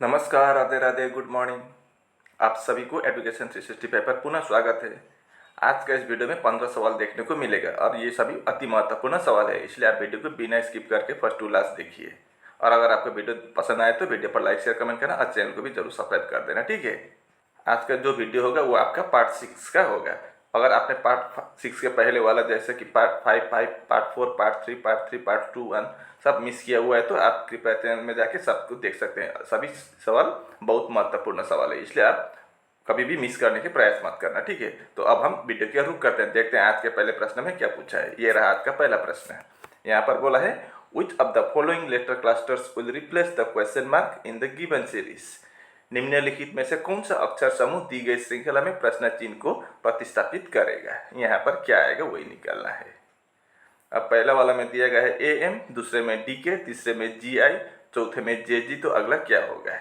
नमस्कार, Radhe Radhe, good morning. आप सभी को एजुकेशन 365 पर पुनः स्वागत है। आज के इस वीडियो में 15 सवाल देखने को मिलेगा और ये सभी अति महत्वपूर्ण सवाल है, इसलिए आप वीडियो को बिना स्किप करके फर्स्ट टू लास्ट देखिए। और अगर आपको वीडियो पसंद आए तो वीडियो पर लाइक शेयर कमेंट करना और चैनल को भी जरूर सब्सक्राइब कर देना, ठीक है। आज का जो वीडियो होगा वो आपका पार्ट 6 का होगा। अगर आपने पार्ट 6 के पहले वाला जैसे कि पार्ट 5, पार्ट 4, पार्ट 3, पार्ट 2, 1 सब मिस किया हुआ है तो आप कृपया चैनल में जाके सब कुछ देख सकते हैं। सभी सवाल बहुत महत्वपूर्ण सवाल है, इसलिए आप कभी भी मिस करने के प्रयास मत करना, ठीक है। तो अब हम वीडियो की रुख करते हैं, देखते हैं आज के पहले प्रश्न में क्या पूछा है। ये रहा आज का पहला प्रश्न है। यहाँ पर बोला है which of the following letter clusters will replace the question mark in the given series. निम्नलिखित में से कौन सा अक्षर समूह दी गई श्रृंखला में प्रश्न चिन्ह को प्रतिस्थापित करेगा। यहाँ पर क्या आएगा वही निकालना है। अब पहला वाला में दिया गया है AM, दूसरे में DK, तीसरे में GI, चौथे में JG, तो अगला क्या होगा।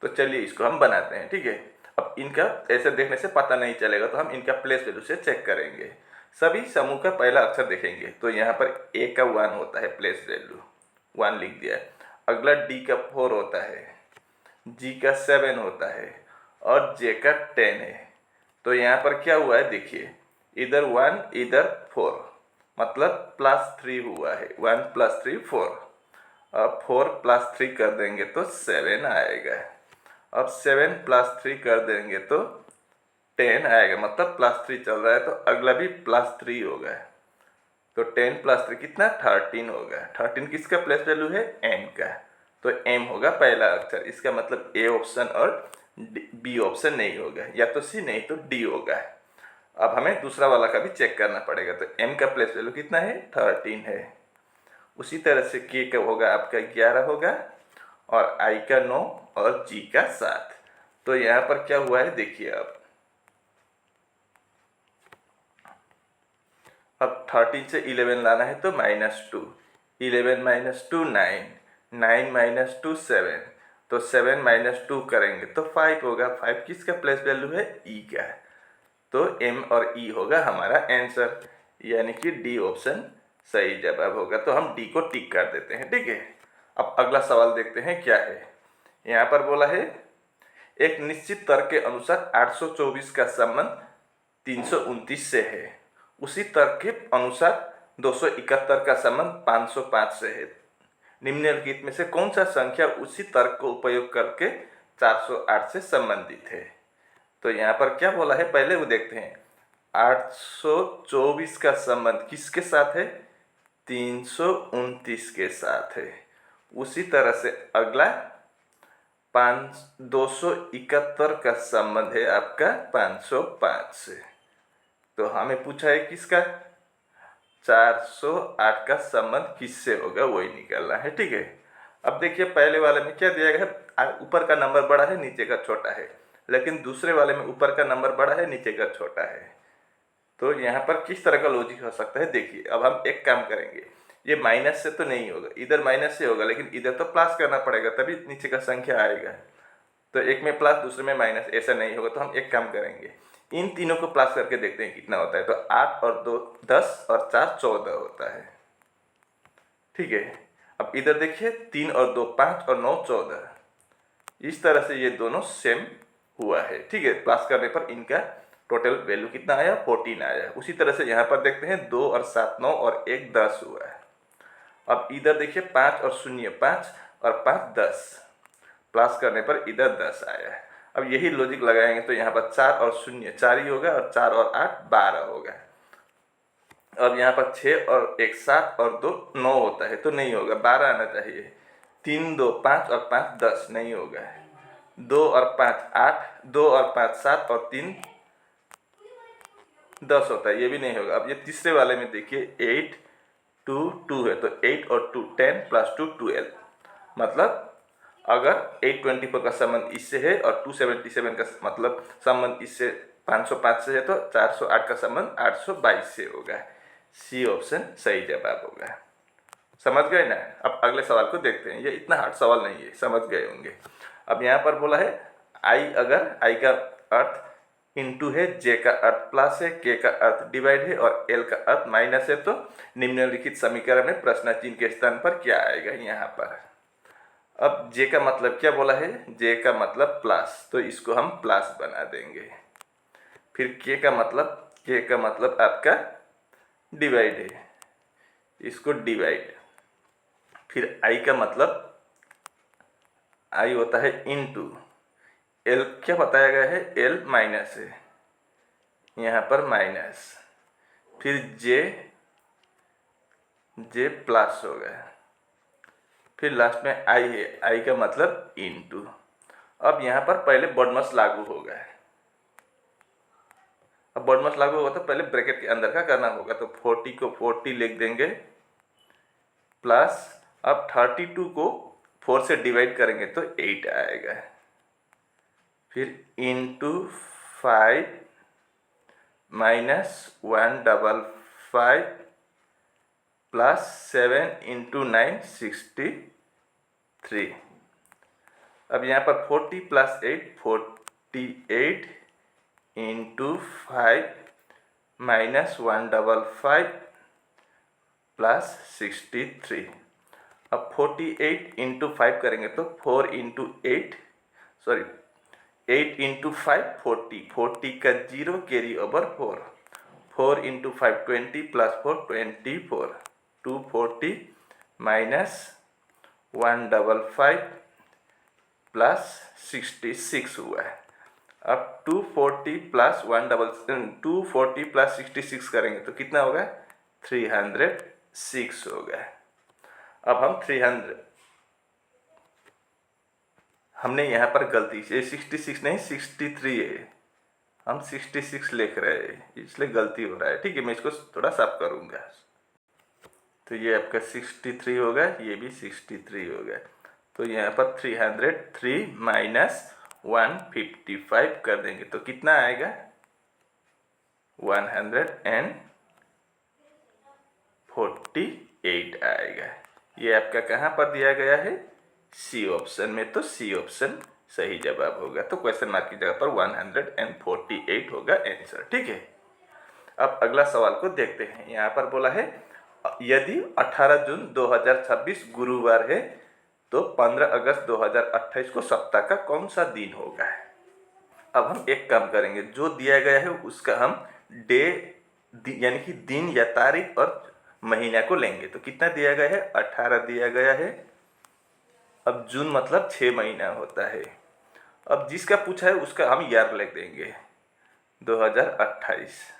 तो चलिए इसको हम बनाते हैं, ठीक है। अब इनका ऐसे देखने से पता नहीं चलेगा तो हम इनका प्लेस वैल्यू से चेक करेंगे। सभी समूह का पहला अक्षर देखेंगे तो यहाँ पर A का 1 होता है, प्लेस वैल्यू 1 लिख दिया। अगला D का 4 होता है, G का 7 होता है और J का 10 है। तो यहाँ पर क्या हुआ है देखिए, इधर 1 इधर 4, मतलब +3 हुआ है। 1 + 3 4। अब 4 + 3 कर देंगे तो 7 आएगा। अब 7 + 3 कर देंगे तो 10 आएगा, मतलब +3 चल रहा है तो अगला भी +3 होगा। तो 10 + 3 कितना 13 होगा। 13 किसका प्लेस वैल्यू है, M का। तो M होगा पहला अक्षर। इसका मतलब A ऑप्शन और B ऑप्शन नहीं होगा, या तो C नहीं तो D होगा। अब हमें दूसरा वाला का भी चेक करना पड़ेगा। तो M का प्लेस वैल्यू कितना है, 13 है। उसी तरह से K का होगा आपका 11 होगा और I का 9 और G का 7। तो यहाँ पर क्या हुआ है देखिए, अब 13 से 11 लाना है तो -2, 11 - 2 9, 9 - 2 7, तो 7 - 2 करेंगे तो 5 होगा। 5 किसका प्लेस वैल्यू है, E का। तो M और E होगा हमारा आंसर, यानी कि D ऑप्शन सही जवाब होगा। तो हम D को टिक कर देते हैं, ठीक है। अब अगला सवाल देखते हैं क्या है। यहाँ पर बोला है एक निश्चित तर्क के अनुसार 824 का संबंध 329 से है। उसी तर्क के अनुसार 271 का संबंध 505 से है। निम्नलिखित में से कौन सा संख्या उसी तर्क को उपयोग करके 408 से संबंधित है। तो यहाँ पर क्या बोला है पहले वो देखते हैं। 824 का संबंध किसके साथ है, 329 के साथ है। उसी तरह से अगला 271 का संबंध है आपका 505 से। तो हमें पूछा है किसका, 408 का संबंध किससे होगा वही निकालना है, ठीक है। अब देखिए पहले वाले में क्या दिया गया है, ऊपर का नंबर बड़ा है नीचे का छोटा है, लेकिन दूसरे वाले में ऊपर का नंबर बड़ा है नीचे का छोटा है। तो यहाँ पर किस तरह का लॉजिक हो सकता है देखिए। अब हम एक काम करेंगे, ये माइनस से तो नहीं होगा, इधर माइनस से होगा, लेकिन इधर तो प्लस करना पड़ेगा तभी नीचे का संख्या आएगा। तो एक में प्लस दूसरे में माइनस, ऐसा नहीं होगा। तो हम एक काम करेंगे, इन तीनों को प्लस करके देखते हैं कितना होता है। तो 8 और 2 10 और 4 14 होता है, ठीक है। अब इधर देखिए 3 और 2 5 और 9 14। इस तरह से ये दोनों सेम हुआ है, ठीक है। प्लस करने पर इनका टोटल वैल्यू कितना आया, 14 आया। उसी तरह से यहाँ पर देखते हैं 2 और 7 9 और 1 10 हुआ है। अब इधर देखिए 5 और 0 5 और 5 10, प्लस करने पर इधर 10 आया है। अब यही लॉजिक लगाएंगे तो यहाँ पर 4 और 0 4 ही होगा और 4 और 8 12 होगा। अब यहाँ पर 6 और 1 7 और 2 9 होता है तो नहीं होगा, 12 आना चाहिए। 3 2 5 और 5 10 नहीं होगा। 2 और 5 8, 2 और 5 7 और 3 10 होता है, ये भी नहीं होगा। अब ये तीसरे वाले में देखिए 8 2 2 है, तो 8 और 2 10 + 2 12, मतलब अगर 824 का संबंध इससे है और 277 का मतलब संबंध इससे 505 से है तो 408 का संबंध 822 से होगा। सी ऑप्शन सही जवाब होगा। समझ गए ना। अब अगले सवाल को देखते हैं, ये इतना हार्ड सवाल नहीं है, समझ गए होंगे। अब यहाँ पर बोला है आई, अगर आई का अर्थ इंटू है, जे का अर्थ प्लस है, के का अर्थ डिवाइड है और एल का अर्थ माइनस है, तो निम्नलिखित समीकरण में प्रश्न चिन्ह के स्थान पर क्या आएगा। यहाँ पर अब जे का मतलब क्या बोला है, जे का मतलब प्लस, तो इसको हम प्लस बना देंगे। फिर के का मतलब आपका डिवाइड है, इसको डिवाइड। फिर आई का मतलब, आई होता है इनटू, एल क्या बताया गया है, एल माइनस है, यहाँ पर माइनस। फिर जे, जे प्लस हो गया। फिर लास्ट में आई है, आई का मतलब इनटू। अब यहाँ पर पहले बॉडमास लागू होगा। अब बॉडमास लागू होगा तो पहले ब्रैकेट के अंदर का करना होगा, तो 40 को 40 लिख देंगे, प्लस अब 32 को 4 से डिवाइड करेंगे तो 8 आएगा। फिर इंटू 5 माइनस 155 प्लस 7 इंटू 9 63। अब यहाँ पर 40 प्लस 8 48 इंटू 5 माइनस 155 प्लस 63। अब 48 इंटू 5 करेंगे तो 4 इंटू 8 सॉरी 8 इंटू 5 40, 40 का 0 carry over 4, 4 into 5 20 plus 4 24, 240 minus 155 plus 66 हुआ है। अब 240 प्लस 240 प्लस 66 करेंगे तो कितना होगा, 306 होगा। अब हम 300, हमने यहाँ पर गलती से 66 नहीं 63 है, हम 66 लिख रहे हैं, इसलिए गलती हो रहा है। ठीक है, मैं इसको थोड़ा साफ करूँगा। तो ये आपका 63 होगा, ये भी 63 होगा। तो यहाँ पर 303 माइनस 155 कर देंगे तो कितना आएगा, 148 आएगा। ये आपका कहाँ पर दिया गया है, सी ऑप्शन में, तो सी ऑप्शन सही जवाब होगा। तो क्वेश्चन मार्क की जगह पर 148 होगा आंसर। ठीक है, अब अगला सवाल को देखते हैं। यहाँ पर बोला है यदि 18 जून 2026 गुरुवार है तो 15 अगस्त 2028 को सप्ताह का कौन सा दिन होगा। अब हम एक काम करेंगे, जो दिया गया है उसका हम डे यानी कि दिन या तारीख और महीना को लेंगे। तो कितना दिया गया है, 18 दिया गया है। अब जून मतलब 6 महीना होता है। अब जिसका पूछा है उसका हम ईयर लिख देंगे 2028।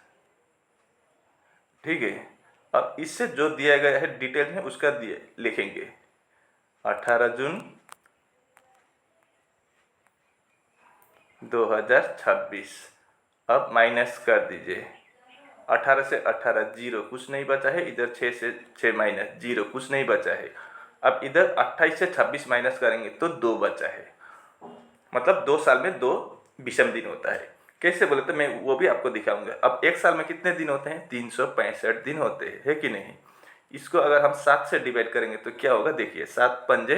ठीक है, अब इससे जो दिया गया है डिटेल में उसका लिखेंगे 18 जून 2026। अब माइनस कर दीजिए, 18 से 18 जीरो कुछ नहीं बचा है, इधर 6 से 6 माइनस जीरो कुछ नहीं बचा है। अब इधर 28 से 26 माइनस करेंगे तो 2 बचा है, मतलब 2 साल में 2 विषम दिन होता है। कैसे बोले तो मैं वो भी आपको दिखाऊंगा। अब एक साल में कितने दिन होते हैं, 365 दिन होते हैं, है कि नहीं। इसको अगर हम 7 से डिवाइड करेंगे तो क्या होगा, देखिए 7 पंजे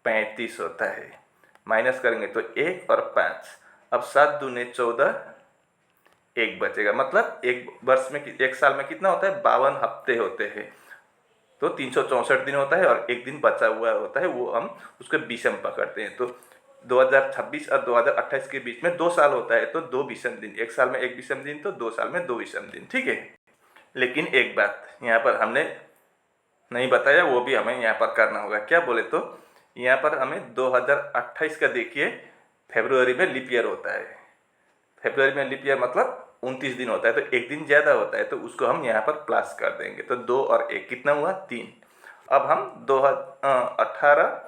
35 होता है, माइनस करेंगे तो 1 और 5। अब 7 दूने 14, 1 बचेगा। मतलब एक वर्ष में, एक साल में कितना होता है, 52 हफ्ते होते हैं। तो 364 दिन होता है और एक दिन बचा हुआ होता है, वो हम उसको विषम पकड़ते हैं। तो 2026 और 2028 के बीच में 2 साल होता है, तो 2 विषम दिन, एक साल में 1 विषम दिन, तो 2 साल में 2 विषम दिन। ठीक है, लेकिन एक बात यहाँ पर हमने नहीं बताया, वो भी हमें यहाँ पर करना होगा। क्या बोले तो यहाँ पर हमें 2028 का देखिए, फरवरी में लीप ईयर होता है। फरवरी में लीप ईयर मतलब 29 दिन होता है, तो एक दिन ज़्यादा होता है, तो उसको हम यहाँ पर प्लस कर देंगे। तो 2 और 1 कितना हुआ, 3। अब हम 18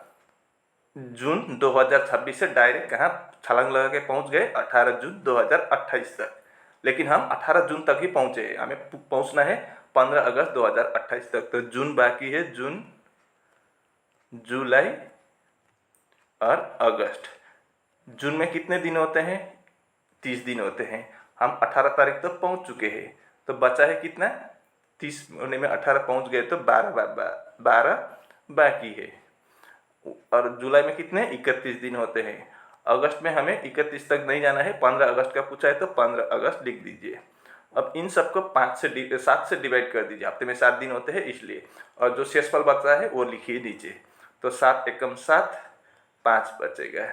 जून 2026 से डायरेक्ट कहाँ छलांग लगा के पहुँच गए, 18 जून 2028 तक। लेकिन हम 18 जून तक ही पहुँचे हैं, हमें पहुँचना है 15 अगस्त 2028 तक। तो जून बाकी है, जून, जुलाई और अगस्त। जून में कितने दिन होते हैं, 30 दिन होते हैं। हम 18 तारीख तक पहुंच चुके हैं, तो बचा है कितना, 30 होने में 18 पहुंच गए, तो 12 बाकी है। और जुलाई में कितने, 31 दिन होते हैं। अगस्त में हमें 31 तक नहीं जाना है, 15 अगस्त का पूछा है तो 15 अगस्त लिख दीजिए। अब इन सबको 7 से डिवाइड कर दीजिए, हफ्ते में 7 दिन होते हैं इसलिए। और जो शेषफल बचा है वो लिखिए नीचे। तो 7 एकम 7, 5 बचेगा।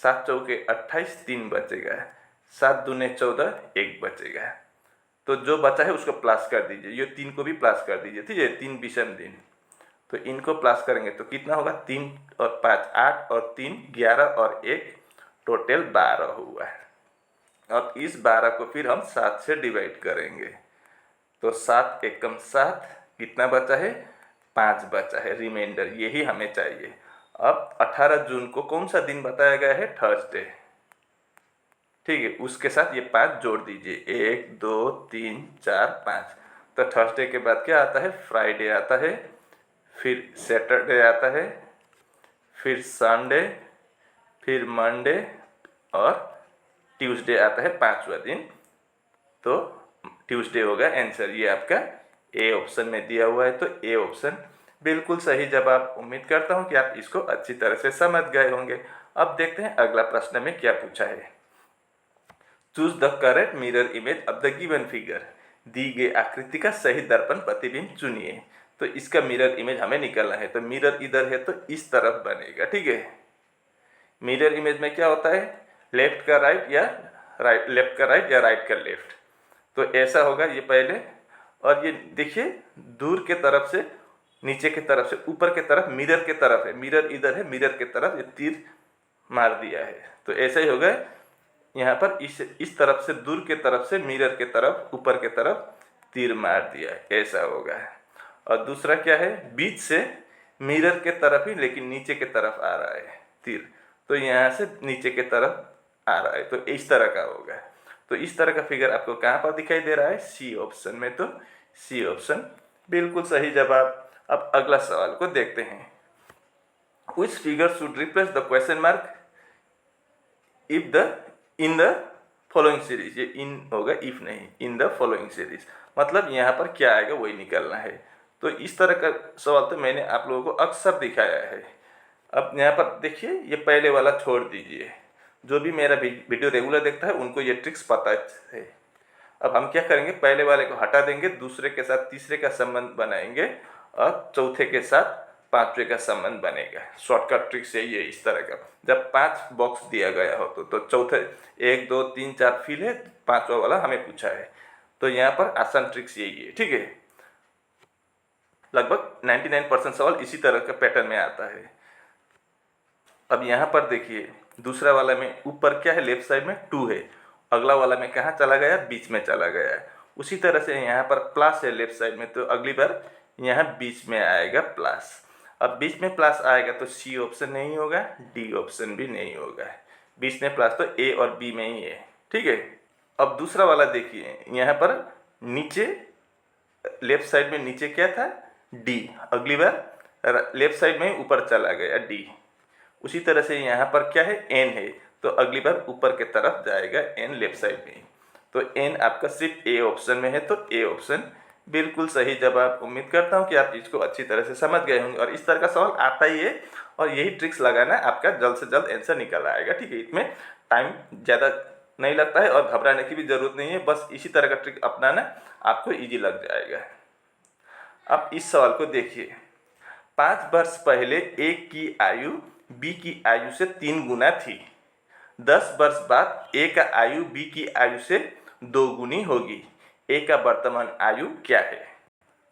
7 चौके 28, 3 बचेगा। 7 दूने 14, 1 बचेगा। तो जो बचा है उसको प्लस कर दीजिए, ये 3 को भी प्लस कर दीजिए, ठीक है। 3 विषम दिन, तो इनको प्लस करेंगे तो कितना होगा, 3 और 5 8 और 3 11 और 1 टोटल 12 हुआ है। और इस 12 को फिर हम 7 से डिवाइड करेंगे, तो 7 एकम 7, कितना बचा है, 5 बचा है रिमाइंडर, यही हमें चाहिए। अब 18 जून को कौन सा दिन बताया गया है, थर्सडे, ठीक है। उसके साथ ये 5 जोड़ दीजिए, 1 2 3 4 5। तो थर्सडे के बाद क्या आता है, फ्राइडे आता है, फिर सैटरडे आता है, फिर संडे, फिर मंडे और ट्यूसडे आता है 5वां दिन। तो ट्यूसडे होगा आंसर, ये आपका ए ऑप्शन में दिया हुआ है। तो ए ऑप्शन बिल्कुल सही जवाब। उम्मीद करता हूँ कि आप इसको अच्छी तरह से समझ गए होंगे। अब देखते हैं अगला प्रश्न में क्या पूछा है। Choose the correct mirror image of the given figure. दी गई आकृति का सही दर्पण प्रतिबिंब चुनिए। तो इसका मिरर इमेज हमें निकालना है। तो मिरर इधर है तो इस तरफ बनेगा, ठीक है। मिरर इमेज में क्या होता है, लेफ्ट का राइट या लेफ्ट का राइट या राइट का लेफ्ट। तो ऐसा होगा ये पहले, और ये देखिए दूर के तरफ से नीचे के तरफ से ऊपर के तरफ मिरर के तरफ है, मिरर इधर है, मिरर के तरफ ये तीर मार दिया है। तो ऐसा ही होगा यहाँ पर, इस तरफ से दूर के तरफ से मिरर के तरफ ऊपर के तरफ तीर मार दिया है, ऐसा होगा। और दूसरा क्या है, बीच से मिरर के तरफ ही लेकिन नीचे के तरफ आ रहा है तीर, तो यहाँ से नीचे के तरफ आ रहा है, तो इस तरह का होगा। तो इस तरह का फिगर आपको कहाँ पर दिखाई दे रहा है, सी ऑप्शन में। तो सी ऑप्शन बिल्कुल सही जवाब। अब अगला सवाल को देखते हैं। Which figure should replace the question mark if the in the following series। ये इन होगा, इफ नहीं, इन द फॉलोइंग सीरीज, मतलब यहाँ पर क्या आएगा वही निकालना है। तो इस तरह का सवाल तो मैंने आप लोगों को अक्सर दिखाया है। अब यहाँ पर देखिए, ये पहले वाला छोड़ दीजिए, जो भी मेरा वीडियो रेगुलर देखता है उनको ये ट्रिक्स पता है। अब हम क्या करेंगे, पहले वाले को हटा देंगे, दूसरे के साथ तीसरे का संबंध बनाएंगे और चौथे के साथ पांचवे का संबंध बनेगा। शॉर्टकट ट्रिक्स यही है, इस तरह का। जब 5 बॉक्स दिया गया हो तो चौथे 1 2 3 4 फिल है, 5वां वाला हमें पूछा है। तो यहाँ पर आसान ट्रिक्स यही है, ठीक है। लगभग 99% सवाल इसी तरह का पैटर्न में आता है। अब यहाँ पर देखिए, दूसरा वाला में ऊपर क्या है, लेफ्ट साइड में 2 है, अगला वाला में कहाँ चला गया, बीच में चला गया है। उसी तरह से यहाँ पर प्लस है लेफ्ट साइड में, तो अगली बार यहाँ बीच में आएगा प्लस। अब बीच में प्लस आएगा तो सी ऑप्शन नहीं होगा, डी ऑप्शन भी नहीं होगा। बीच में प्लस तो ए और बी में ही है, ठीक है। अब दूसरा वाला देखिए, यहाँ पर नीचे लेफ्ट साइड में नीचे क्या था, डी, अगली बार लेफ्ट साइड में ऊपर चला गया डी। उसी तरह से यहाँ पर क्या है, एन है, तो अगली बार ऊपर के तरफ जाएगा एन लेफ्ट साइड में। तो एन आपका सिर्फ ए ऑप्शन में है, तो ए ऑप्शन बिल्कुल सही जवाब। उम्मीद करता हूँ कि आप इसको अच्छी तरह से समझ गए होंगे, और इस तरह का सवाल आता ही है, और यही ट्रिक्स लगाना आपका जल्द से जल्द आंसर निकल आएगा, ठीक है। इसमें टाइम ज़्यादा नहीं लगता है और घबराने की भी ज़रूरत नहीं है, बस इसी तरह का ट्रिक अपनाना आपको ईजी लग जाएगा। अब इस सवाल को देखिए, 5 वर्ष पहले ए की आयु बी की आयु से 3 गुना थी। 10 वर्ष बाद ए का आयु बी की आयु से 2 गुनी होगी। ए का वर्तमान आयु क्या है।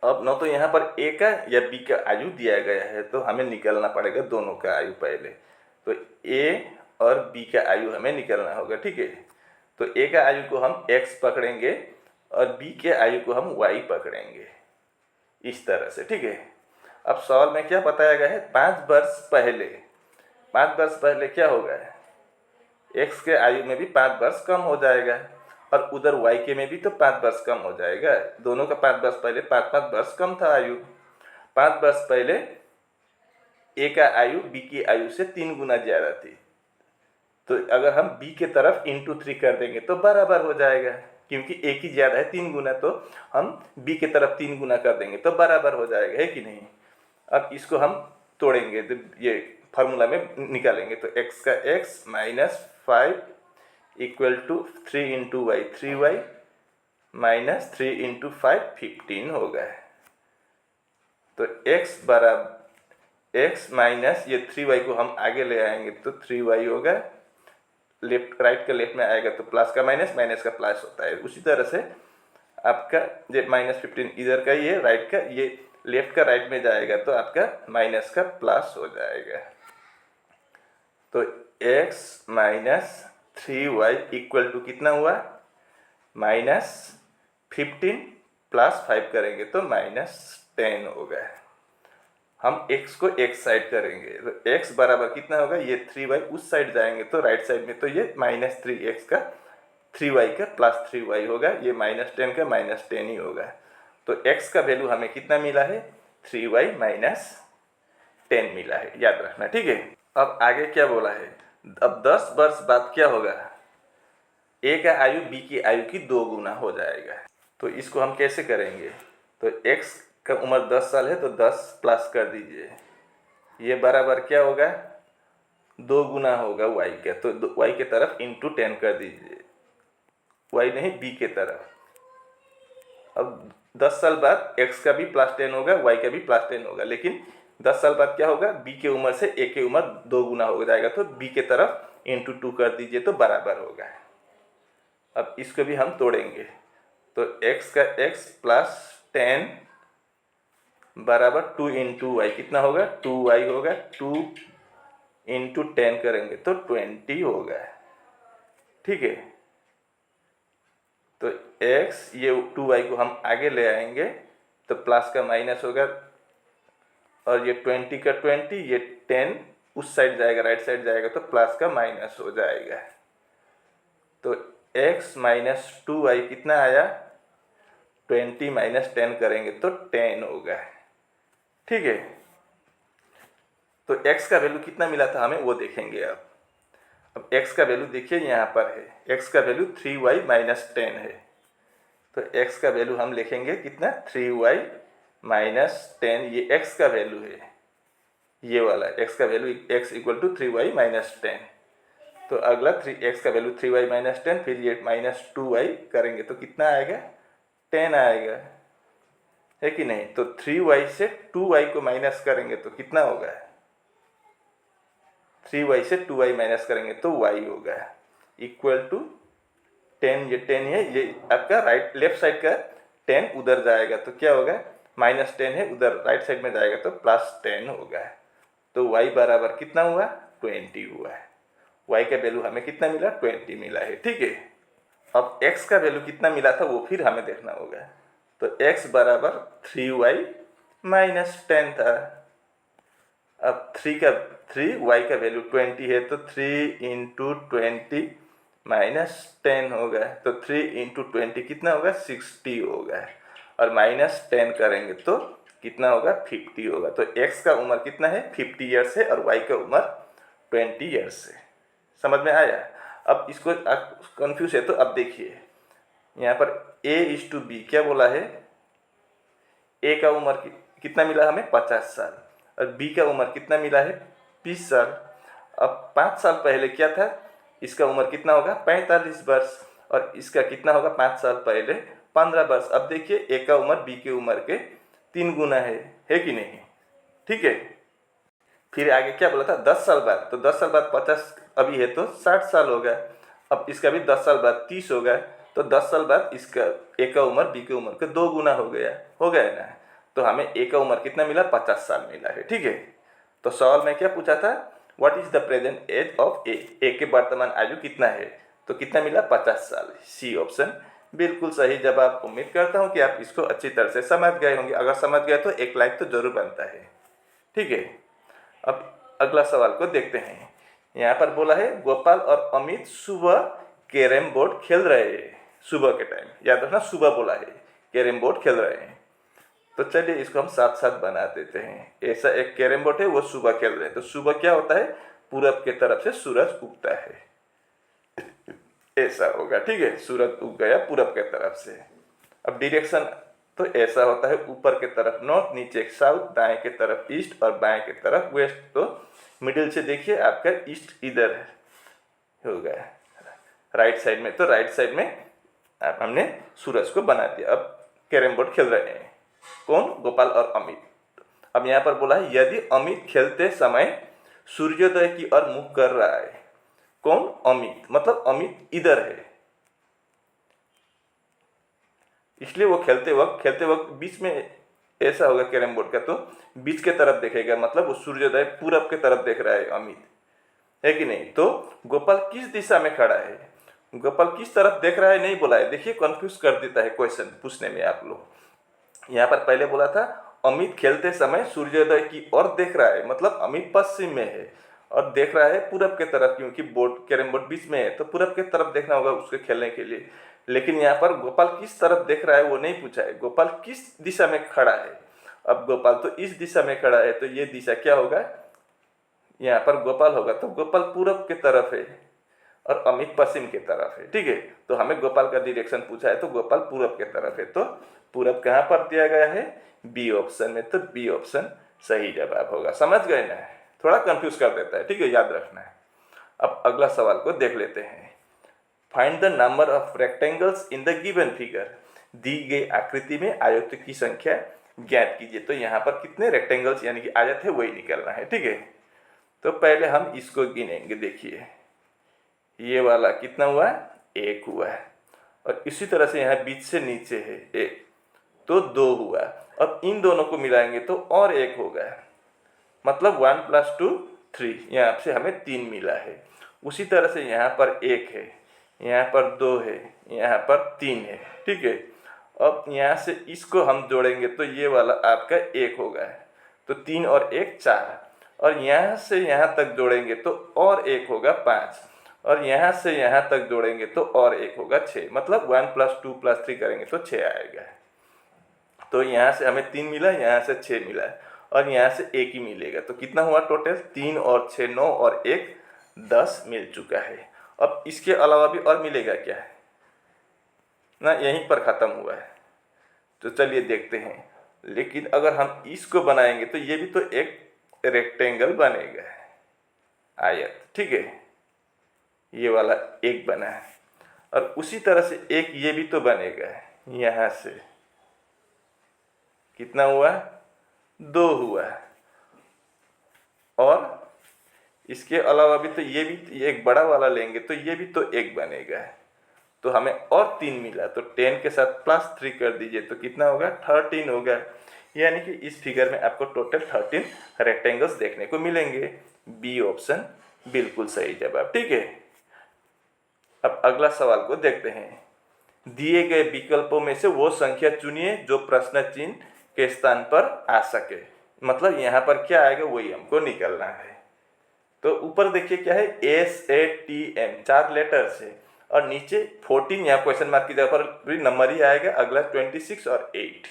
अब न तो यहाँ पर ए का या बी का आयु दिया गया है, तो हमें निकालना पड़ेगा दोनों का आयु पहले। तो ए और बी का आयु हमें निकालना होगा, ठीक है। तो ए का आयु को हम x पकड़ेंगे और बी के आयु को हम y पकड़ेंगे, इस तरह से, ठीक है। अब सवाल में क्या बताया गया है, 5 वर्ष पहले। 5 वर्ष पहले क्या होगा, x के आयु में भी 5 वर्ष कम हो जाएगा, और उधर y के में भी तो 5 वर्ष कम हो जाएगा। दोनों का 5 वर्ष पहले 5 वर्ष कम था आयु। 5 वर्ष पहले a का आयु b की आयु से 3 गुना ज़्यादा थी। तो अगर हम b के तरफ इंटू 3 कर देंगे तो बराबर हो जाएगा, क्योंकि a की ज़्यादा है 3 गुना, तो हम b के तरफ 3 गुना कर देंगे तो बराबर हो जाएगा, है कि नहीं। अब इसको हम तोड़ेंगे तो ये फार्मूला में निकालेंगे, तो x का x माइनस 5 equal to 3 into y 3y माइनस 3 इंटू 5 15 होगा। तो x बराबर एक्स माइनस ये 3y को हम आगे ले आएंगे तो 3y होगा, लेफ्ट राइट का लेफ्ट में आएगा तो प्लस का माइनस, माइनस का प्लस होता है। उसी तरह से आपका ये -15 इधर का, ये राइट का, ये लेफ्ट का राइट में जाएगा तो आपका माइनस का प्लस हो जाएगा। तो x minus 3y equal to कितना हुआ, -15 प्लस 5 करेंगे तो -10 होगा। हम x को x साइड करेंगे तो x बराबर कितना होगा, ये 3y उस साइड जाएंगे तो राइट साइड में तो ये -3x का 3y का +3y होगा, ये -10 का -10 ही होगा। तो x का वैल्यू हमें कितना मिला है, 3y -10 मिला है, याद रखना, ठीक है। अब आगे क्या बोला है, अब 10 वर्ष बाद क्या होगा, a का आयु b की आयु की 2 गुना हो जाएगा। तो इसको हम कैसे करेंगे, तो x का उम्र 10 साल है तो 10 प्लस कर दीजिए, ये बराबर क्या होगा, 2 गुना होगा y का, तो y के तरफ इंटू 10 कर दीजिए, y नहीं b के तरफ। अब 10 साल बाद x का भी +10 होगा, y का भी +10 होगा, लेकिन 10 साल बाद क्या होगा, b के उम्र से a की उम्र 2 गुना हो जाएगा, तो b के तरफ इंटू 2 कर दीजिए तो बराबर होगा। अब इसको भी हम तोड़ेंगे तो x का x +10 बराबर 2 इंटू वाई, कितना होगा, 2y होगा, 2 इंटू 10 करेंगे तो 20 होगा, ठीक है। तो x, ये 2y को हम आगे ले आएंगे तो प्लस का माइनस होगा, और ये 20 का 20, ये 10 उस साइड जाएगा, राइट साइड जाएगा तो प्लस का माइनस हो जाएगा। तो x माइनस 2y कितना आया, 20 माइनस 10 करेंगे तो 10 होगा, ठीक है। तो x का वैल्यू कितना मिला था हमें वो देखेंगे। अब x का वैल्यू देखिए यहाँ पर है, x का वैल्यू 3y -10 है, तो x का वैल्यू हम लिखेंगे कितना, 3y -10, ये x का वैल्यू है, ये वाला x का value, x equal to 3y -10। तो अगला x का वैल्यू 3y -10, फिर ये -2y करेंगे तो कितना आएगा, 10 आएगा, है कि नहीं। तो 3y से 2y को माइनस करेंगे तो कितना होगा, 3y से 2y माइनस करेंगे तो y होगा, इक्वल टू 10, ये 10 है, ये आपका राइट लेफ्ट साइड का 10 उधर जाएगा तो क्या होगा, -10 है, उधर राइट साइड में जाएगा तो +10 होगा। तो y बराबर कितना हुआ, 20 हुआ है। y का वैल्यू हमें कितना मिला, 20 मिला है, ठीक है। अब x का वैल्यू कितना मिला था वो फिर हमें देखना होगा। तो x बराबर 3y -10 था। अब 3y का वैल्यू 20 है तो 3 इंटू 20 -10 होगा, तो 3 इंटू 20 कितना होगा, 60 होगा, और -10 करेंगे तो कितना होगा, 50 होगा। तो x का उम्र कितना है, 50 ईयर्स है, और y का उम्र 20 ईयर्स है। समझ में आया। अब इसको आप कन्फ्यूज है तो अब देखिए यहाँ पर a/b क्या बोला है, a का उम्र कितना मिला हमें, 50 साल, और b का उम्र कितना मिला है, 20 साल। अब 5 साल पहले क्या था, इसका उम्र कितना होगा, 45 वर्ष, और इसका कितना होगा 5 साल पहले, 15 वर्ष। अब देखिए a का उम्र b की उम्र के 3 गुना है कि नहीं, ठीक है। फिर आगे क्या बोला था, 10 साल बाद, तो 10 साल बाद 50 अभी है तो 60 साल होगा। अब इसका भी 10 साल बाद 30 होगा, तो 10 साल बाद इसका a का उम्र b की उम्र के 2 गुना हो गया ना। तो हमें a का उम्र कितना मिला, 50 साल मिला है, ठीक है। तो सवाल में क्या पूछा था, what is the present age of a के वर्तमान आयु कितना है, तो कितना मिला, 50 साल। सी ऑप्शन बिल्कुल सही जवाब। उम्मीद करता हूँ कि आप इसको अच्छी तरह से समझ गए होंगे। अगर समझ गए तो एक लाइक तो जरूर बनता है, ठीक है। अब अगला सवाल को देखते हैं। यहाँ पर बोला है गोपाल और अमित सुबह कैरम बोर्ड खेल रहे हैं, सुबह के टाइम, याद रखना सुबह बोला है, कैरम बोर्ड खेल रहे हैं। तो चलिए इसको हम साथ साथ बना देते हैं। ऐसा एक कैरम बोर्ड है, वो सुबह खेल रहे हैं, तो सुबह क्या होता है, पूरब के तरफ से सूरज उगता है, ऐसा होगा, ठीक है। सूरज उग गया पूरब के तरफ से। अब डायरेक्शन तो ऐसा होता है, ऊपर के तरफ नॉर्थ, नीचे साउथ, दाएं के तरफ ईस्ट और बाएं के तरफ वेस्ट। तो मिडिल से देखिए आपका ईस्ट इधर होगा, राइट साइड में, तो राइट साइड में आप हमने सूरज को बना दिया। अब कैरम बोर्ड खेल रहे हैं कौन, गोपाल और अमित। अब यहाँ पर बोला है यदि अमित खेलते समय सूर्योदय की ओर मुख कर रहा है। कौन? अमित, मतलब अमित इधर है, इसलिए वो खेलते वक्त बीच में ऐसा होगा कैरम बोर्ड का, तो बीच के तरफ देखेगा, मतलब वो सूर्योदय पूरब के तरफ देख रहा है अमित, है कि नहीं। तो गोपाल किस दिशा में खड़ा है, गोपाल किस तरफ देख रहा है नहीं बोला है। देखिए कंफ्यूज कर देता है क्वेश्चन पूछने में आप लोग। यहाँ पर पहले बोला था अमित खेलते समय सूर्योदय की ओर देख रहा है, मतलब अमित पश्चिम में है और देख रहा है पूरब के तरफ, क्योंकि बोर्ड कैरम बोर्ड बीच में है तो पूरब के तरफ देखना होगा उसके खेलने के लिए। लेकिन यहाँ पर गोपाल किस तरफ देख रहा है वो नहीं पूछा है, गोपाल किस दिशा में खड़ा है। अब गोपाल तो इस दिशा में खड़ा है, तो ये दिशा क्या होगा, यहाँ पर गोपाल होगा, तो गोपाल पूरब के तरफ है और अमित पश्चिम की तरफ है, ठीक है। तो हमें गोपाल का डायरेक्शन पूछा है, तो गोपाल पूरब के तरफ है, तो पूरब कहाँ पर दिया गया है, बी ऑप्शन में, तो बी ऑप्शन सही जवाब होगा। समझ गए ना, थोड़ा कंफ्यूज कर देता है, ठीक है, याद रखना है। अब अगला सवाल को देख लेते हैं। Find the number of rectangles in the given figure. दी गई आकृति में आयत की संख्या ज्ञात कीजिए। तो यहाँ पर कितने रेक्टेंगल्स यानी कि आयत है वही निकलना है, ठीक है। तो पहले हम इसको गिनेंगे, देखिए ये वाला कितना हुआ, एक हुआ है, और इसी तरह से यहाँ बीच से नीचे है एक, तो दो हुआ। अब इन दोनों को मिलाएंगे तो और एक होगा, मतलब 1 + 2 3, यहाँ से हमें 3 मिला है। उसी तरह से यहाँ पर एक है, यहाँ पर 2 है, यहाँ पर 3 है, ठीक है। अब यहाँ से इसको हम जोड़ेंगे तो ये वाला आपका एक होगा, तो 3 और 1 4, और यहाँ से यहाँ तक जोड़ेंगे तो और एक होगा 5, और यहाँ से यहाँ तक जोड़ेंगे तो और एक होगा 6, मतलब 1 + 2 + 3 करेंगे तो 6 आएगा। तो यहाँ से हमें 3 मिला, यहाँ से 6 मिला है, और यहाँ से एक ही मिलेगा, तो कितना हुआ टोटल, 3 और 6 9 और 1 10 मिल चुका है। अब इसके अलावा भी और मिलेगा क्या है ना, यहीं पर ख़त्म हुआ है। तो चलिए देखते हैं, लेकिन अगर हम इसको बनाएंगे तो ये भी तो एक रेक्टेंगल बनेगा, आयत, ठीक है, ये वाला एक बना है, और उसी तरह से एक ये भी तो बनेगा, यहाँ से कितना हुआ, 2 हुआ, और इसके अलावा भी तो ये भी एक बड़ा वाला लेंगे तो ये भी तो एक बनेगा, तो हमें और 3 मिला, तो 10 के साथ +3 कर दीजिए तो कितना होगा, 13 होगा। यानी कि इस फिगर में आपको टोटल 13 रेक्टेंगल्स देखने को मिलेंगे। बी ऑप्शन बिल्कुल सही जवाब, ठीक है। अब अगला सवाल को देखते हैं। दिए गए विकल्पों में से वो संख्या चुनिए जो प्रश्न चिन्ह के स्थान पर आ सके, मतलब यहाँ पर क्या आएगा वही हमको निकलना है। तो ऊपर देखिए क्या है, SATM 4 लेटर्स है, और नीचे 14 यहाँ क्वेश्चन मार्क की जगह पर भी नंबर ही आएगा, अगला 26 और 8,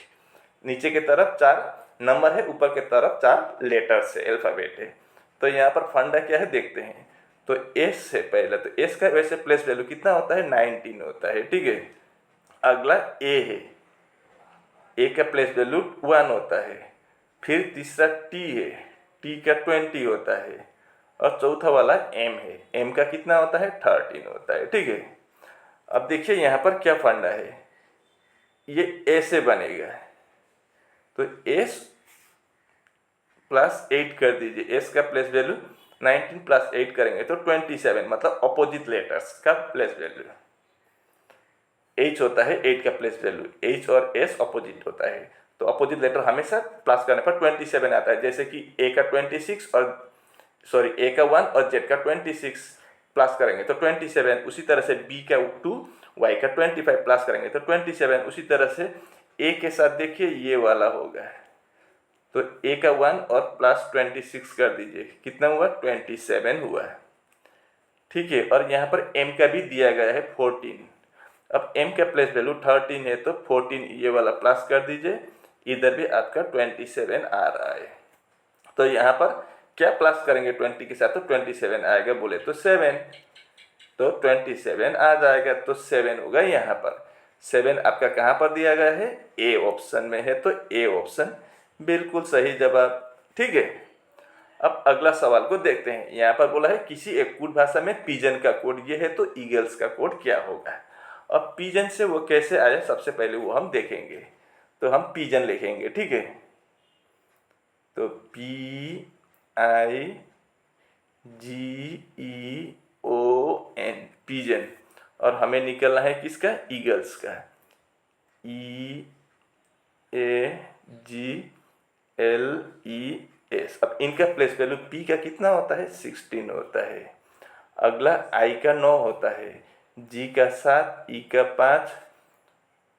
नीचे की तरफ 4 नंबर है, ऊपर की तरफ 4 लेटर्स है, अल्फाबेट है। तो यहाँ पर फंडा क्या है देखते हैं। तो S है पहले, तो S का वैसे प्लेस वैल्यू कितना होता है, 19 होता है, ठीक है। अगला A है, A का प्लेस वैल्यू 1 होता है। फिर तीसरा T है, T का 20 होता है, और चौथा वाला M है, M का कितना होता है, 13 होता है, ठीक है। अब देखिए यहाँ पर क्या फंडा है, ये ऐसे बनेगा, तो S + 8 कर दीजिए, S का प्लेस वैल्यू 19 + 8 करेंगे तो 27, मतलब अपोजिट लेटर्स का प्लेस वैल्यू। H होता है 8 का प्लेस वैल्यू, H और S अपोजिट होता है, तो अपोजिट लेटर हमेशा प्लस करने पर 27 आता है। जैसे कि A का 26 और A का 1 और Z का 26 प्लस करेंगे तो 27, उसी तरह से B का 2, Y का 25 प्लस करेंगे तो 27, उसी तरह से A के साथ देखिए ये वाला होगा, तो A का 1 और +26 कर दीजिए, कितना हुआ, 27 हुआ, ठीक है। और यहाँ पर M का भी दिया गया है 14, अब M का प्लेस वैल्यू 13 है, तो 14 ये वाला प्लस कर दीजिए, इधर भी आपका 27 आ रहा है। तो यहाँ पर क्या प्लस करेंगे 20 के साथ, तो 27 आएगा, बोले तो 7, तो 27 आ जाएगा, तो 7 होगा यहाँ पर। 7 आपका कहाँ पर दिया गया है, A ऑप्शन में है, तो A ऑप्शन बिल्कुल सही जवाब, ठीक है। अब अगला सवाल को देखते हैं। यहाँ पर बोला है किसी एक कोड भाषा में पिजन का कोड ये है, तो ईगल्स का कोड क्या होगा। अब पिजन से वो कैसे आया, सबसे पहले वो हम देखेंगे, तो हम पिजन लिखेंगे, ठीक है। तो PIGEON, पिजन। और हमें निकलना है किसका? ईगल्स का। EAGLES। अब इनका प्लेस वैल्यू P का कितना होता है? 16 होता है। अगला I का 9 होता है, G का 7, E का 5,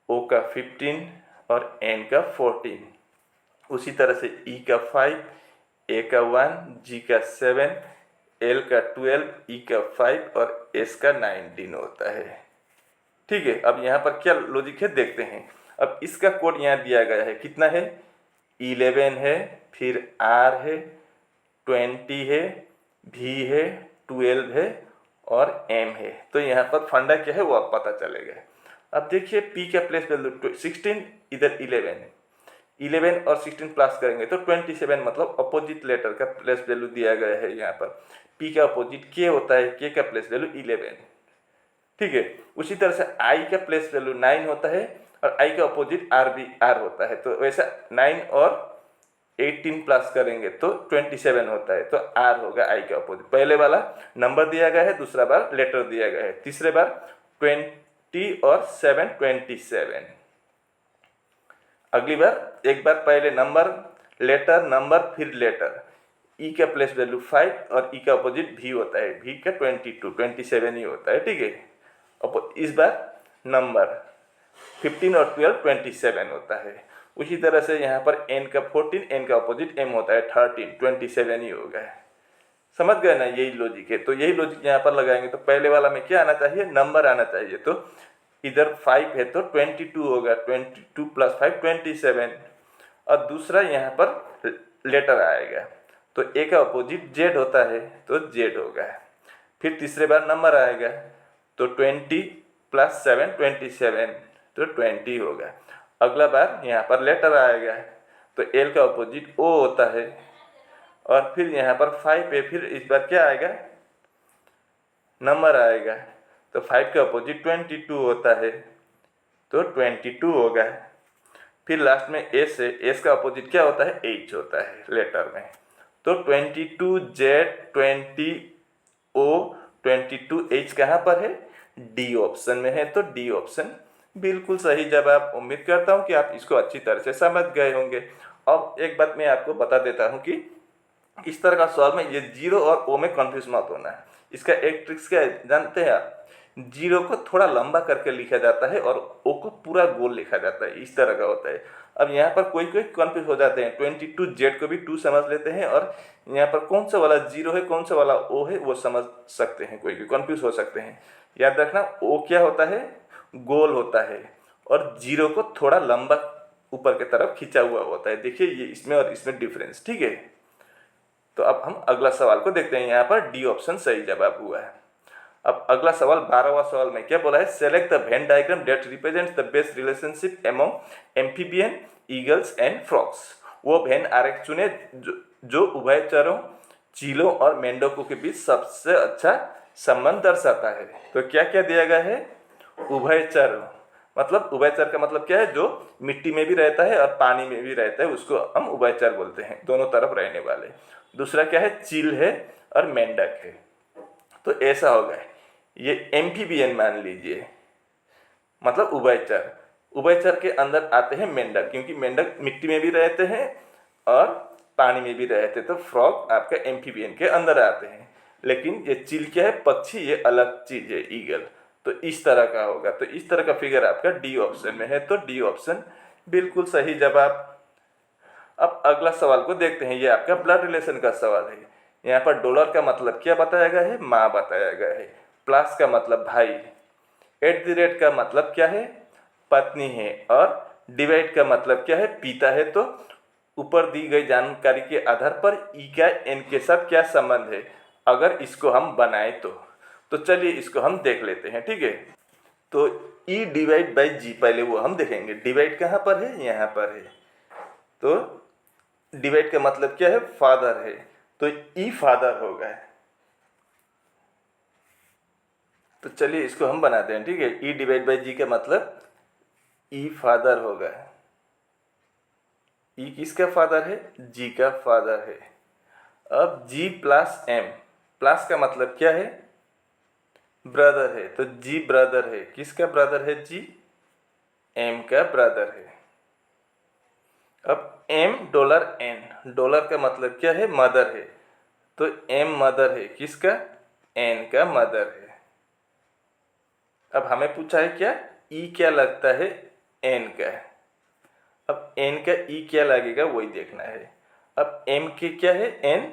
O का 15 और N का 14। उसी तरह से E का 5, A का 1, G का 7, L का 12, E का 5 और S का 19 होता है। ठीक है, अब यहाँ पर क्या लॉजिक है देखते हैं। अब इसका कोड यहाँ दिया गया है, कितना है? 11 है, फिर R है, 20 है, V है, 12 है और M है। तो यहाँ पर फंडा क्या है वो अब पता चलेगा। अब देखिए P का प्लेस वैल्यू 16, इधर 11 और 16 प्लस करेंगे तो 27, मतलब अपोजिट लेटर का प्लेस वैल्यू दिया गया है यहाँ पर। P का अपोजिट K होता है, K का प्लेस वैल्यू 11। ठीक है, उसी तरह से I का प्लेस वैल्यू 9 होता है और I का अपोजिट R भी R होता है। तो वैसा 9 और 18 प्लस करेंगे तो 27 होता है। तो R होगा I का अपोजिट। पहले वाला नंबर दिया गया है, दूसरा बार लेटर दिया गया है, तीसरे बार 20 और 7 27। अगली बार एक बार पहले नंबर, लेटर, नंबर, फिर लेटर। E का प्लेस वैल्यू 5 और E का अपोजिट V होता है, V का 22 27 ही होता है। ठीक है, इस बार नंबर 15 और 12 27 होता है। उसी तरह से यहाँ पर N का 14, N का अपोजिट M होता है 13 27 ही होगा। समझ गए ना? यही लॉजिक है। तो यही लॉजिक यहाँ पर लगाएंगे तो पहले वाला में क्या आना चाहिए? नंबर आना चाहिए। तो इधर 5 है तो 22 होगा, 22 प्लस 5 27। और दूसरा यहाँ पर लेटर आएगा तो A का अपोजिट Z होता है तो Z होगा। फिर तीसरे बार नंबर आएगा तो 20 प्लस 7 27 तो 20 होगा। अगला बार यहाँ पर लेटर आएगा तो L का अपोजिट O होता है और फिर यहाँ पर 5 है, फिर इस बार क्या आएगा? नंबर आएगा तो 5 का अपोजिट 22 होता है तो 22 होगा। फिर लास्ट में S है, S का अपोजिट क्या होता है? H होता है लेटर में। तो 22Z 20O 22H कहाँ पर है? D ऑप्शन में है। तो D ऑप्शन बिल्कुल सही जवाब। उम्मीद करता हूँ कि आप इसको अच्छी तरह से समझ गए होंगे। अब एक बात मैं आपको बता देता हूँ कि इस तरह का सवाल में ये जीरो और ओ में कंफ्यूज मत होना है। इसका एक ट्रिक्स क्या है जानते हैं आप? जीरो को थोड़ा लंबा करके लिखा जाता है और ओ को पूरा गोल लिखा जाता है, इस तरह का होता है। अब यहाँ पर कोई कोई कंफ्यूज हो जाते हैं, 22Z को भी 2 समझ लेते हैं और यहाँ पर कौन सा वाला जीरो है कौन सा वाला ओ है वो समझ सकते हैं, कोई कोई कंफ्यूज हो सकते हैं। याद रखना ओ क्या होता है? गोल होता है और जीरो को थोड़ा लंबा ऊपर की तरफ खींचा हुआ होता है। देखिए ये इसमें और इसमें डिफरेंस। ठीक है, तो अब हम अगला सवाल को देखते हैं। यहाँ पर डी ऑप्शन सही जवाब हुआ है। अब अगला सवाल 12वां सवाल में क्या बोला है? Select the Venn diagram that represents the best relationship among amphibian, eagles and frogs. वो वेन आरेख चुने जो उभयचरों, चीलों और मेंढकों के बीच सबसे अच्छा संबंध दर्शाता है। तो क्या क्या दिया गया है? उभयचर, मतलब उभयचर का मतलब क्या है? जो मिट्टी में भी रहता है और पानी में भी रहता है उसको हम उभयचर बोलते हैं, दोनों तरफ रहने वाले। दूसरा क्या है? चील है और मेंढक है। तो ऐसा होगा, ये एम्फीबियन मान लीजिए, मतलब उभयचर। उभयचर के अंदर आते हैं मेंढक, क्योंकि मेंढक मिट्टी में भी रहते हैं और पानी में भी रहते हैं। तो फ्रॉग आपका एम्फीबियन के अंदर आते हैं। लेकिन ये चील क्या है? पक्षी, ये अलग चीज है, ईगल। तो इस तरह का होगा। तो इस तरह का फिगर आपका डी ऑप्शन में है। तो डी ऑप्शन बिल्कुल सही जवाब। अब अगला सवाल को देखते हैं। ये आपका ब्लड रिलेशन का सवाल है। यहाँ पर डॉलर का मतलब क्या बताया गया है? माँ बताया गया है। प्लस का मतलब भाई। एट द रेट का मतलब क्या है? पत्नी है। और डिवाइड का मतलब क्या है? पिता है। तो ऊपर दी गई जानकारी के आधार पर ई का एन के साथ क्या संबंध है, अगर इसको हम बनाए तो चलिए इसको हम देख लेते हैं। ठीक है, तो ई डिवाइड बाई जी पहले वो हम देखेंगे। डिवाइड कहाँ पर है? यहाँ पर है। तो डिवाइड का मतलब क्या है? फादर है। तो ई फादर होगा। तो चलिए इसको हम बनाते हैं। ठीक है, ई डिवाइड बाई जी का मतलब ई फादर होगा। ई किसका फादर है? जी का फादर है। अब जी प्लस एम, प्लस का मतलब क्या है? ब्रदर है, तो जी ब्रदर है। किसका ब्रदर है? जी, एम का ब्रदर है। अब एम डॉलर एन, डॉलर का मतलब क्या है? मदर है, तो एम मदर है। किसका? एन का मदर है। अब हमें पूछा है क्या? ई क्या लगता है? एन का। अब एन का ई क्या लगेगा वही देखना है। अब एम के क्या है? एन,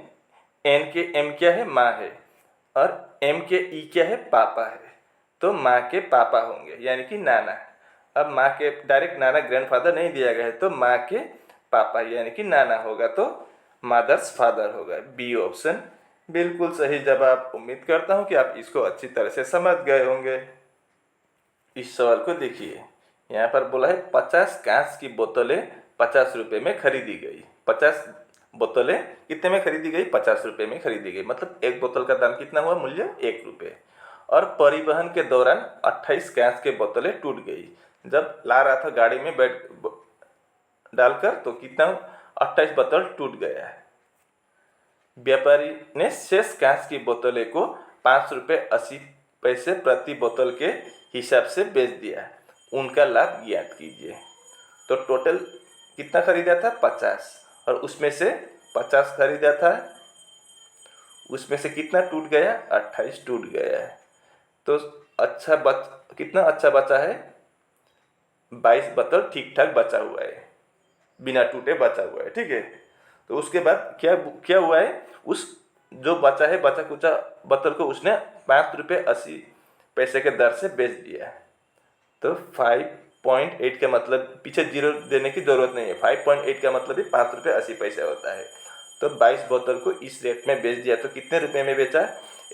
एन के एम क्या है? माँ है, और एम के ई क्या है? पापा है। तो माँ के पापा होंगे, यानी कि नाना। अब माँ के डायरेक्ट नाना ग्रैंडफादर नहीं दिया गया है, तो माँ के पापा यानी कि नाना होगा, तो मदर्स फादर होगा। बी ऑप्शन बिल्कुल सही जवाब। उम्मीद करता हूँ कि आप इसको अच्छी तरह से समझ गए होंगे। इस सवाल को देखिए, यहाँ पर बोला है 50 कांच की बोतलें 50 रुपये में खरीदी गई। 50 बोतलें कितने में खरीदी गई? 50 रुपये में खरीदी गई। मतलब एक बोतल का दाम कितना हुआ? मूल्य 1 रुपये। और परिवहन के दौरान 28 कांच के बोतलें टूट गई। जब ला रहा था गाड़ी में बैठ डालकर, तो कितना? 28 बोतल टूट गया है। व्यापारी ने शेष कांच की बोतलें को 5 रुपये 80 पैसे प्रति बोतल के हिसाब से बेच दिया। उनका लाभ ज्ञात कीजिए। तो टोटल कितना खरीदा था? 50, और उसमें से 50 खरीदा था, उसमें से कितना टूट गया? 28 टूट गया है। तो कितना अच्छा बचा है? 22 बोतल ठीक ठाक बचा हुआ है, बिना टूटे बचा हुआ है। ठीक है, तो उसके बाद क्या क्या हुआ है? उस जो बचा है, बचा कुचा बोतल को उसने 5 रुपये 80 पैसे के दर से बेच दिया है। तो 5.8 का मतलब, पीछे जीरो देने की जरूरत नहीं है, 5.8 का मतलब ही 5 रुपये 80 पैसे होता है। तो 22 बोतल को इस रेट में बेच दिया। तो कितने रुपए में बेचा?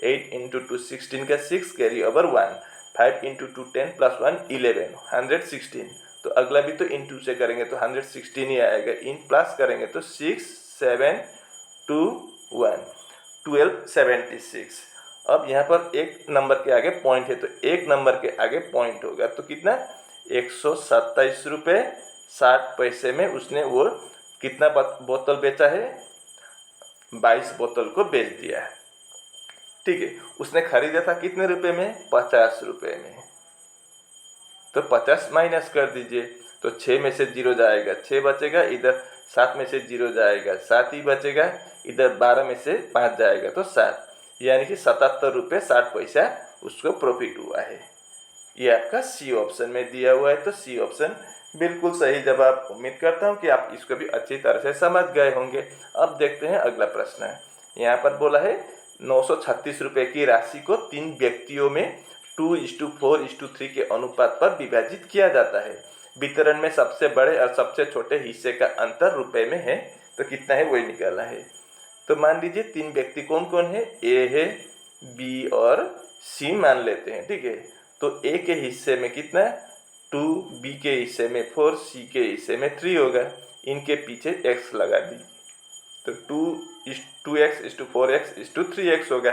8 इंटू 2 16 का 6 कैरी ओवर 1, 5 इंटू 2 10 प्लस 1 11, 116। तो अगला भी तो इंटू से करेंगे तो 116 ही आएगा। इन प्लस करेंगे तो 6 7 2 1 1276। अब यहाँ पर एक नंबर के आगे पॉइंट है, तो एक नंबर के आगे पॉइंट होगा, तो कितना? 127 रुपये 60 पैसे में उसने वो कितना बोतल बेचा है? 22 बोतल को बेच दिया है। ठीक है, उसने खरीदा था कितने रुपए में? 50 रुपये में। तो 50 माइनस कर दीजिए, तो 6 में से 0 जाएगा, 6 बचेगा, इधर 7 में से 0 जाएगा, 7 ही बचेगा, इधर 12 में से 5 जाएगा, तो 7, यानी कि 77 रुपये 60 पैसा उसको प्रॉफिट हुआ है। ये आपका सी ऑप्शन में दिया हुआ है, तो सी ऑप्शन बिल्कुल सही जवाब। उम्मीद करता हूँ कि आप इसको भी अच्छी तरह से समझ गए होंगे। अब देखते हैं अगला प्रश्न है। यहाँ पर बोला है 936 रुपये की राशि को 3 व्यक्तियों में 2:4:3 के अनुपात पर विभाजित किया जाता है। वितरण में सबसे बड़े और सबसे छोटे हिस्से का अंतर रुपए में है, तो कितना है वही निकालना है। तो मान लीजिए 3 व्यक्ति कौन कौन है? ए है, बी और सी मान लेते हैं। ठीक है, तो ए के हिस्से में कितना? 2, बी के हिस्से में 4, सी के हिस्से में 3 होगा। इनके पीछे x लगा दी, तो 2:4x:3x होगा।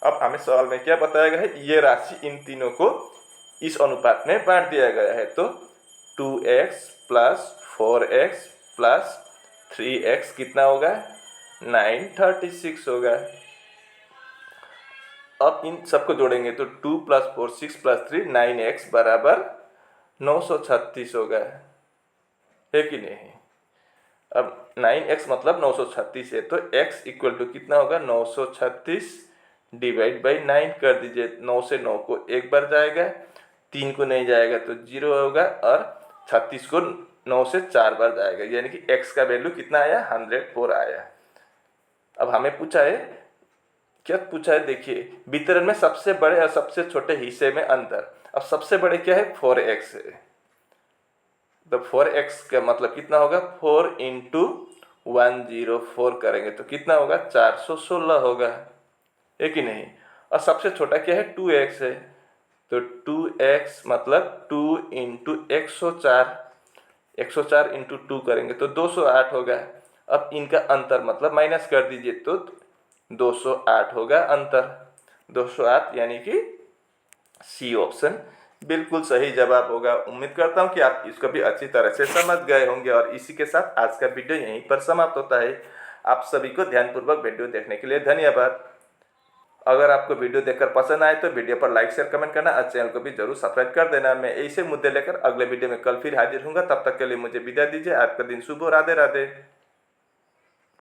अब हमें सवाल में क्या बताया गया है? ये राशि इन तीनों को इस अनुपात में बांट दिया गया है। तो 2x plus 4x plus 3x कितना होगा? 936 होगा। अब इन सबको जोड़ेंगे तो 2 + 4 6 + 3 9x बराबर 936 होगा, है कि नहीं? अब 9x मतलब 936 है, तो x इक्वल टू कितना होगा? 936 डिवाइड बाई 9 कर दीजिए। 9 से 9 को एक बार जाएगा, 3 को नहीं जाएगा तो 0 होगा, और 36 को 9 से 4 बार जाएगा, यानी कि x का वैल्यू कितना आया? 104 आया। अब हमें पूछा है, क्या पूछा है? देखिए, वितरण में सबसे बड़े और सबसे छोटे हिस्से में अंतर। अब सबसे बड़े क्या है? 4x है, तो 4x का मतलब कितना होगा? 4 इंटू 104 करेंगे तो कितना होगा? 416 होगा, है कि नहीं? और सबसे छोटा क्या है? 2x है, तो 2x मतलब 2 इंटू 104, 104 इंटू 2 करेंगे तो 208 होगा। अब इनका अंतर मतलब माइनस कर दीजिए तो 208 होगा अंतर, 208, यानी कि सी ऑप्शन बिल्कुल सही जवाब होगा। उम्मीद करता हूँ कि आप इसको भी अच्छी तरह से समझ गए होंगे और इसी के साथ आज का वीडियो यहीं पर समाप्त होता है। आप सभी को ध्यानपूर्वक वीडियो देखने के लिए धन्यवाद। अगर आपको वीडियो देखकर पसंद आए तो वीडियो पर लाइक शेयर कमेंट करना और चैनल को भी जरूर सब्सक्राइब कर देना। मैं ऐसे मुद्दे लेकर अगले वीडियो में कल फिर हाजिर हूँगा। तब तक के लिए मुझे विदा दीजिए। आपका दिन शुभ हो। राधे राधे।